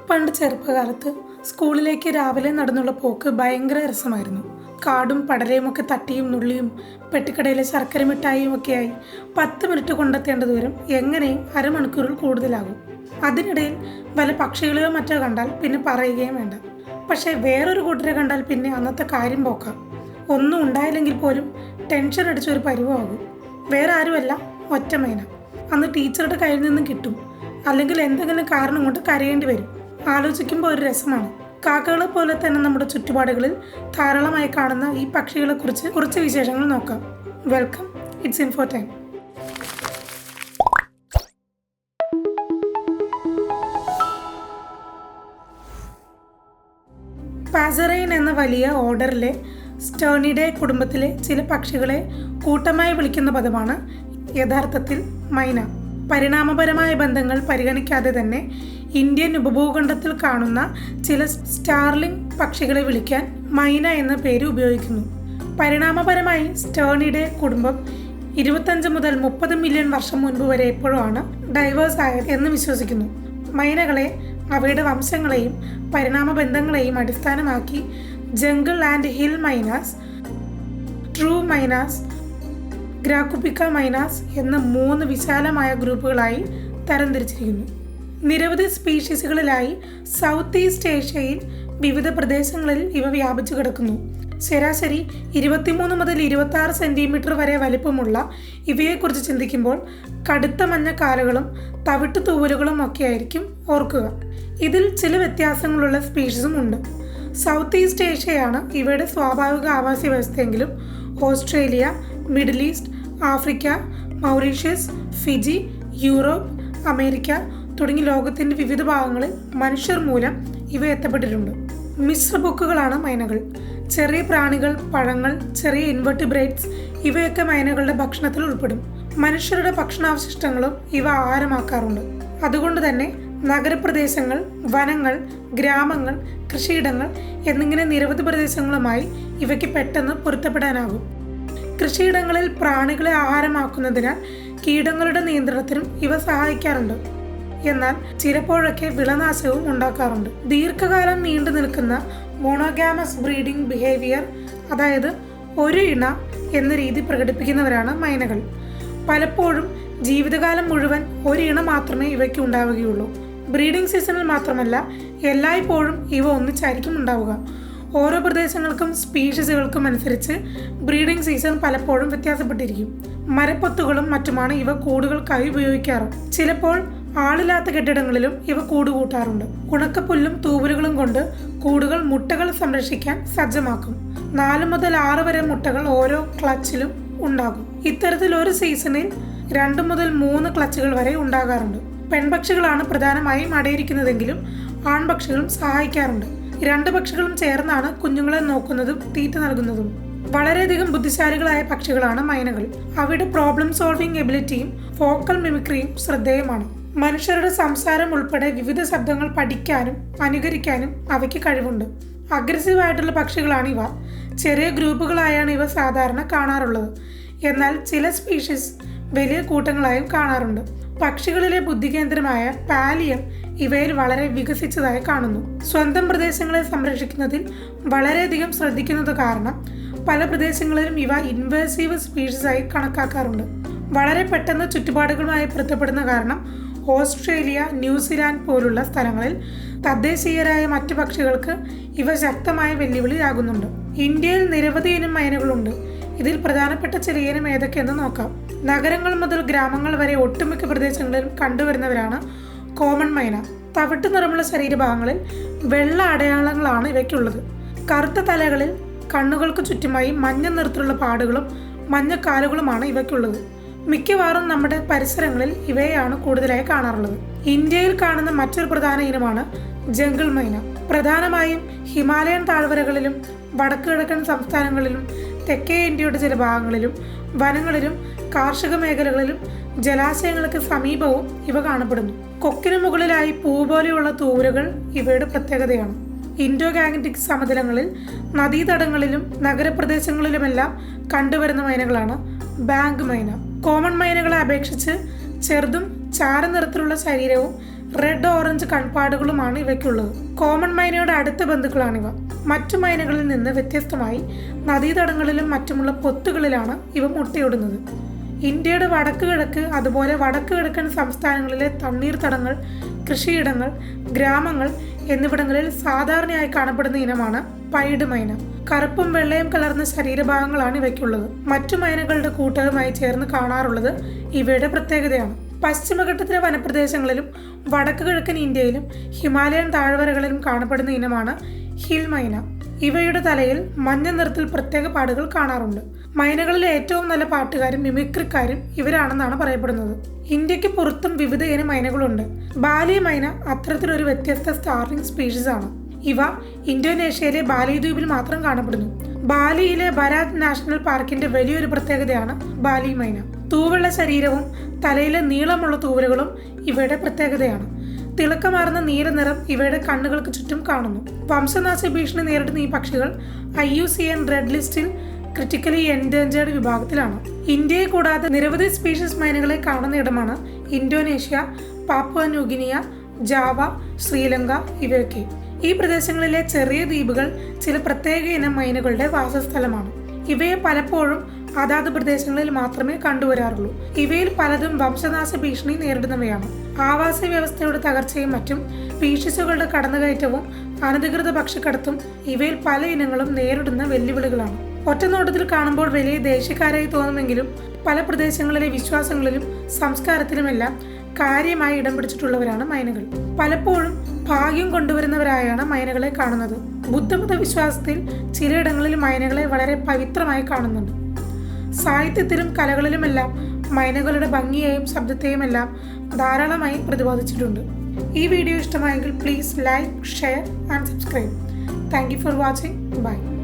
പണ്ട് ചെറുപ്പകാലത്ത് സ്കൂളിലേക്ക് രാവിലെ നടന്നുള്ള പോക്ക് ഭയങ്കര രസമായിരുന്നു. കാടും പടരയുമൊക്കെ തട്ടിയും നുള്ളിയും പെട്ടിക്കടയിലെ ശർക്കര മിഠായിയും ഒക്കെയായി 10 മിനിറ്റ് കൊണ്ടെത്തേണ്ട ദൂരം എങ്ങനെയും അരമണിക്കൂറിൽ കൂടുതലാകും. അതിനിടയിൽ വല്ല പക്ഷികളെയോ മറ്റോ കണ്ടാൽ പിന്നെ പറയുകയും വേണ്ട. പക്ഷേ വേറൊരു കൂട്ടരെ കണ്ടാൽ പിന്നെ അന്നത്തെ കാര്യം പോക്കാം. ഒന്നും ഉണ്ടായില്ലെങ്കിൽ പോലും ടെൻഷൻ അടിച്ചൊരു പരുവമാകും. വേറെ ആരുമല്ല, ഒറ്റമേന. അന്ന് ടീച്ചറുടെ കയ്യിൽ നിന്നും കിട്ടും, അല്ലെങ്കിൽ എന്തെങ്കിലും കാരണം കൊണ്ട് കരയേണ്ടി വരും. ആലോചിക്കുമ്പോൾ ഒരു രസമാണ്. കാക്കകളെ പോലെ തന്നെ നമ്മുടെ ചുറ്റുപാടുകളിൽ ധാരാളമായി കാണുന്ന ഈ പക്ഷികളെക്കുറിച്ച് കുറച്ച് വിശേഷങ്ങൾ നോക്കാം. Welcome, it's info time. Passerine എന്ന വലിയ ഓർഡറിലെ സ്റ്റേർണിഡേ കുടുംബത്തിലെ ചില പക്ഷികളെ കൂട്ടമായി വിളിക്കുന്ന പദമാണ് യഥാർത്ഥത്തിൽ മൈന. പരിണാമപരമായ ബന്ധങ്ങൾ പരിഗണിക്കാതെ തന്നെ ഇന്ത്യൻ ഉപഭൂഖണ്ഡത്തിൽ കാണുന്ന ചില സ്റ്റാർലിംഗ് പക്ഷികളെ വിളിക്കാൻ മൈന എന്ന പേര് ഉപയോഗിക്കുന്നു. പരിണാമപരമായി സ്റ്റേർണിഡേ കുടുംബം 25 മുതൽ 30 മില്യൺ വർഷം മുൻപ് വരെ എപ്പോഴും ആണ് ഡൈവേഴ്സ് ആയത് എന്ന് വിശ്വസിക്കുന്നു. മൈനകളെ അവയുടെ വംശങ്ങളെയും പരിണാമ ബന്ധങ്ങളെയും അടിസ്ഥാനമാക്കി jungle and hill mynas, true mynas, Gracupica mynas എന്ന 3 വിശാലമായ ഗ്രൂപ്പുകളായി തരംതിരിച്ചിരിക്കുന്നു. നിരവധി സ്പീഷീസുകളിലായി സൗത്ത് ഈസ്റ്റ് ഏഷ്യയിൽ വിവിധ പ്രദേശങ്ങളിൽ ഇവ വ്യാപിച്ചു കിടക്കുന്നു. ശരാശരി 23 മുതൽ 26 സെൻറ്റിമീറ്റർ വരെ വലിപ്പമുള്ള ഇവയെക്കുറിച്ച് ചിന്തിക്കുമ്പോൾ കടുത്ത മഞ്ഞ കാലുകളും തവിട്ടു തൂവലുകളും ഒക്കെ ആയിരിക്കും ഓർക്കുക. ഇതിൽ ചില വ്യത്യാസങ്ങളുള്ള സ്പീഷീസും ഉണ്ട്. സൗത്ത് ഈസ്റ്റ് ഏഷ്യയാണ് ഇവയുടെ സ്വാഭാവിക ആവാസ വ്യവസ്ഥയെങ്കിലും Australia, Middle East, Africa, Mauritius, Fiji, Europe, America തുടങ്ങി ലോകത്തിൻ്റെ വിവിധ ഭാഗങ്ങളിൽ മനുഷ്യർ മൂലം ഇവ എത്തപ്പെട്ടിട്ടുണ്ട്. മിശ്രബുക്കുകളാണ് മൈനകൾ. ചെറിയ പ്രാണികൾ, പഴങ്ങൾ, ചെറിയ ഇൻവെർട്ടിബ്രേറ്റ്സ് ഇവയൊക്കെ മൈനകളുടെ ഭക്ഷണത്തിൽ ഉൾപ്പെടും. മനുഷ്യരുടെ ഭക്ഷണാവശിഷ്ടങ്ങളും ഇവ ആഹാരമാക്കാറുണ്ട്. അതുകൊണ്ട് തന്നെ നഗരപ്രദേശങ്ങൾ, വനങ്ങൾ, ഗ്രാമങ്ങൾ, കൃഷിയിടങ്ങൾ എന്നിങ്ങനെ നിരവധി പ്രദേശങ്ങളുമായി ഇവയ്ക്ക് പെട്ടെന്ന് പൊരുത്തപ്പെടാനാകും. കൃഷിയിടങ്ങളിൽ പ്രാണികളെ ആഹാരമാക്കുന്നതിനാൽ കീടങ്ങളുടെ നിയന്ത്രണത്തിനും ഇവ സഹായിക്കാറുണ്ട്. എന്നാൽ ചിലപ്പോഴൊക്കെ വിളനാശവും ഉണ്ടാക്കാറുണ്ട്. ദീർഘകാലം നീണ്ടു നിൽക്കുന്ന മോണോഗാമസ് ബ്രീഡിംഗ് ബിഹേവിയർ, അതായത് ഒരു ഇണ എന്ന രീതി പ്രകടിപ്പിക്കുന്നവരാണ് മൈനകൾ. പലപ്പോഴും ജീവിതകാലം മുഴുവൻ ഒരു ഇണ മാത്രമേ ഇവയ്ക്ക് ഉണ്ടാവുകയുള്ളൂ. ബ്രീഡിംഗ് സീസണിൽ മാത്രമല്ല, എല്ലായ്പ്പോഴും ഇവ ഒന്നിച്ചായിരിക്കും ഉണ്ടാവുക. ഓരോ പ്രദേശങ്ങൾക്കും സ്പീഷീസുകൾക്കും അനുസരിച്ച് ബ്രീഡിംഗ് സീസൺ പലപ്പോഴും വ്യത്യാസപ്പെട്ടിരിക്കും. മരപ്പൊത്തുകളും മറ്റുമാണ് ഇവ കൂടുകൾക്കായി ഉപയോഗിക്കാറ്. ചിലപ്പോൾ ആളില്ലാത്ത കെട്ടിടങ്ങളിലും ഇവ കൂടുകൂട്ടാറുണ്ട്. ഉണക്കപ്പുല്ലും തൂവലുകളും കൊണ്ട് കൂടുകൾ മുട്ടകൾ സംരക്ഷിക്കാൻ സജ്ജമാക്കും. 4 മുതൽ 6 വരെ മുട്ടകൾ ഓരോ ക്ലച്ചിലും ഉണ്ടാകും. ഇത്തരത്തിൽ ഒരു സീസണിൽ 2 മുതൽ 3 ക്ലച്ചുകൾ വരെ ഉണ്ടാകാറുണ്ട്. പെൺപക്ഷികളാണ് പ്രധാനമായും അടയിരിക്കുന്നതെങ്കിലും ആൺപക്ഷികളും സഹായിക്കാറുണ്ട്. 2 പക്ഷികളും ചേർന്നാണ് കുഞ്ഞുങ്ങളെ നോക്കുന്നതും തീറ്റ നൽകുന്നതും. വളരെയധികം ബുദ്ധിശാലികളായ പക്ഷികളാണ് മൈനകൾ. അവയുടെ പ്രോബ്ലം സോൾവിംഗ് എബിലിറ്റിയും ഫോക്കൽ മിമിക്രിയും ശ്രദ്ധേയമാണ്. മനുഷ്യരുടെ സംസാരം ഉൾപ്പെടെ വിവിധ ശബ്ദങ്ങൾ പഠിക്കാനും അനുകരിക്കാനും അവയ്ക്ക് കഴിവുണ്ട്. അഗ്രസീവായിട്ടുള്ള പക്ഷികളാണ് ഇവ. ചെറിയ ഗ്രൂപ്പുകളായാണ് ഇവ സാധാരണ കാണാറുള്ളത്. എന്നാൽ ചില സ്പീഷീസ് വലിയ കൂട്ടങ്ങളായും കാണാറുണ്ട്. പക്ഷികളിലെ ബുദ്ധികേന്ദ്രമായ പാലിയം ഇവയിൽ വളരെ വികസിച്ചതായി കാണുന്നു. സ്വന്തം പ്രദേശങ്ങളെ സംരക്ഷിക്കുന്നതിൽ വളരെയധികം ശ്രദ്ധിക്കുന്നത് കാരണം പല പ്രദേശങ്ങളിലും ഇവ ഇൻവേസീവ് സ്പീഷീസായി കണക്കാക്കാറുണ്ട്. വളരെ പെട്ടെന്ന് ചുറ്റുപാടുകളുമായി പൊരുത്തപ്പെടുന്ന കാരണം ഓസ്ട്രേലിയ, ന്യൂസിലാൻഡ് പോലുള്ള സ്ഥലങ്ങളിൽ തദ്ദേശീയരായ മറ്റു പക്ഷികൾക്ക് ഇവ ശക്തമായ വെല്ലുവിളിയാകുന്നുണ്ട്. ഇന്ത്യയിൽ നിരവധി ഇനം മൈനകളുണ്ട്. ഇതിൽ പ്രധാനപ്പെട്ട ചില ഇനം ഏതൊക്കെയെന്ന് നോക്കാം. നഗരങ്ങൾ മുതൽ ഗ്രാമങ്ങൾ വരെ ഒട്ടുമിക്ക പ്രദേശങ്ങളിലും കണ്ടുവരുന്നവരാണ് കോമൺ മൈന. തവിട്ട് നിറമുള്ള ശരീരഭാഗങ്ങളിൽ വെള്ള അടയാളങ്ങളാണ് ഇവയ്ക്കുള്ളത്. കറുത്ത തലകളിൽ കണ്ണുകൾക്ക് ചുറ്റുമായി മഞ്ഞ നിറത്തിലുള്ള പാടുകളും മഞ്ഞ കാലുകളുമാണ് ഇവയ്ക്കുള്ളത്. മിക്കവാറും നമ്മുടെ പരിസരങ്ങളിൽ ഇവയാണ് കൂടുതലായി കാണാറുള്ളത്. ഇന്ത്യയിൽ കാണുന്ന മറ്റൊരു പ്രധാന ഇനമാണ് ജംഗിൾ മൈന. പ്രധാനമായും ഹിമാലയൻ താഴ്വരകളിലും വടക്ക് കിഴക്കൻ സംസ്ഥാനങ്ങളിലും തെക്കേ ഇന്ത്യയുടെ ചില ഭാഗങ്ങളിലും വനങ്ങളിലും കാർഷിക മേഖലകളിലും ജലാശയങ്ങൾക്ക് സമീപവും ഇവ കാണപ്പെടുന്നു. കൊക്കിന് മുകളിലായി പൂ പോലെയുള്ള തൂവലുകൾ ഇവയുടെ പ്രത്യേകതയാണ്. ഇൻഡോ ഗാംഗറ്റിക് സമതലങ്ങളിൽ, നദീതടങ്ങളിലും നഗരപ്രദേശങ്ങളിലുമെല്ലാം കണ്ടുവരുന്ന മൈനകളാണ് ബാങ്ക് മൈന. കോമൺ മൈനകളെ അപേക്ഷിച്ച് ചെറുതും ചാരനിറത്തിലുള്ള ശരീരവും റെഡ് ഓറഞ്ച് കൺപാടുകളുമാണ് ഇവയ്ക്കുള്ളത്. കോമൺ മൈനയുടെ അടുത്ത ബന്ധുക്കളാണിവ. മറ്റു മൈനകളിൽ നിന്ന് വ്യത്യസ്തമായി നദീതടങ്ങളിലും മറ്റുമുള്ള പൊത്തുകളിലാണ് ഇവ മുട്ടയിടുന്നത്. ഇന്ത്യയുടെ വടക്ക് കിഴക്ക് അതുപോലെ വടക്ക് കിഴക്കൻ സംസ്ഥാനങ്ങളിലെ തണ്ണീർത്തടങ്ങൾ, കൃഷിയിടങ്ങൾ, ഗ്രാമങ്ങൾ എന്നിവിടങ്ങളിൽ സാധാരണയായി കാണപ്പെടുന്ന ഇനമാണ് പൈഡ് മൈന. കറുപ്പും വെള്ളയും കലർന്ന ശരീരഭാഗങ്ങളാണ് ഇവയ്ക്കുള്ളത്. മറ്റു മൈനകളുടെ കൂട്ടവുമായി ചേർന്ന് കാണാറുള്ളത് ഇവയുടെ പ്രത്യേകതയാണ്. പശ്ചിമഘട്ടത്തിലെ വനപ്രദേശങ്ങളിലും വടക്ക് കിഴക്കൻ ഇന്ത്യയിലും ഹിമാലയൻ താഴ്വരകളിലും കാണപ്പെടുന്ന ഇനമാണ് ഹിൽ മൈന. ഇവയുടെ തലയിൽ മഞ്ഞ നിറത്തിൽ പ്രത്യേക പാടുകൾ കാണാറുണ്ട്. മൈനകളിലെ ഏറ്റവും നല്ല പാട്ടുകാരും മിമിക്രിക്കാരും ഇവരാണെന്നാണ് പറയപ്പെടുന്നത്. ഇന്ത്യക്ക് പുറത്തും വിവിധ ഇനം മൈനകളുണ്ട്. ബാലി മൈന അത്തരത്തിലൊരു വ്യത്യസ്ത സ്റ്റാർലിംഗ് സ്പീഷീസ് ആണ്. ഇവ ഇന്തോനേഷ്യയിലെ ബാലി ദ്വീപിൽ മാത്രം കാണപ്പെടുന്നു. ബാലിയിലെ ബരാത് നാഷണൽ പാർക്കിന്റെ വലിയൊരു പ്രത്യേകതയാണ് ബാലി മൈന. തൂവെള്ള ശരീരവും തലയിലെ നീളമുള്ള തൂവലുകളും ഇവയുടെ പ്രത്യേകതയാണ്. തിളക്കമാർന്ന നീല നിറം ഇവയുടെ കണ്ണുകൾക്ക് ചുറ്റും കാണുന്നു. വംശനാശ ഭീഷണി നേരിടുന്ന ഈ പക്ഷികൾ IUCN റെഡ് ലിസ്റ്റിൽ ക്രിട്ടിക്കലി എൻഡേഞ്ചേർഡ് വിഭാഗത്തിലാണ്. ഇന്ത്യയെ കൂടാതെ നിരവധി സ്പീഷീസ് മൈനകളെ കാണുന്ന ഇടമാണ് Indonesia, Papua New Guinea, Java, Sri Lanka ഇവയൊക്കെ. ഈ പ്രദേശങ്ങളിലെ ചെറിയ ദ്വീപുകൾ ചില പ്രത്യേക ഇനം മൈനകളുടെ വാസസ്ഥലമാണ്. ഇവയെ പലപ്പോഴും അതാത് പ്രദേശങ്ങളിൽ മാത്രമേ കണ്ടുവരാറുള്ളൂ. ഇവയിൽ പലതും വംശനാശ ഭീഷണി നേരിടുന്നവയാണ്. ആവാസ വ്യവസ്ഥയുടെ തകർച്ചയും മറ്റും സ്പീഷീസുകളുടെ കടന്നുകയറ്റവും അനധികൃത ഭക്ഷ്യക്കടത്തും ഇവയിൽ പല ഇനങ്ങളും നേരിടുന്ന വെല്ലുവിളികളാണ്. ഒറ്റനോട്ടത്തിൽ കാണുമ്പോൾ വലിയ ദേശീയക്കാരായി തോന്നുമെങ്കിലും പല പ്രദേശങ്ങളിലെ വിശ്വാസങ്ങളിലും സംസ്കാരത്തിലുമെല്ലാം കാര്യമായി ഇടം പിടിച്ചിട്ടുള്ളവരാണ് മൈനകൾ. പലപ്പോഴും ഭാഗ്യം കൊണ്ടുവരുന്നവരായാണ് മൈനകളെ കാണുന്നത്. ബുദ്ധമത വിശ്വാസത്തിൽ ചിലയിടങ്ങളിൽ മൈനകളെ വളരെ പവിത്രമായി കാണുന്നുണ്ട്. സാഹിത്യത്തിലും കലകളിലുമെല്ലാം മൈനകളുടെ ഭംഗിയെയും ശബ്ദത്തെയും എല്ലാം ധാരാളമായി പ്രതിപാദിച്ചിട്ടുണ്ട്. ഈ വീഡിയോ ഇഷ്ടമായെങ്കിൽ please like, share and subscribe. Thank you for watching. By.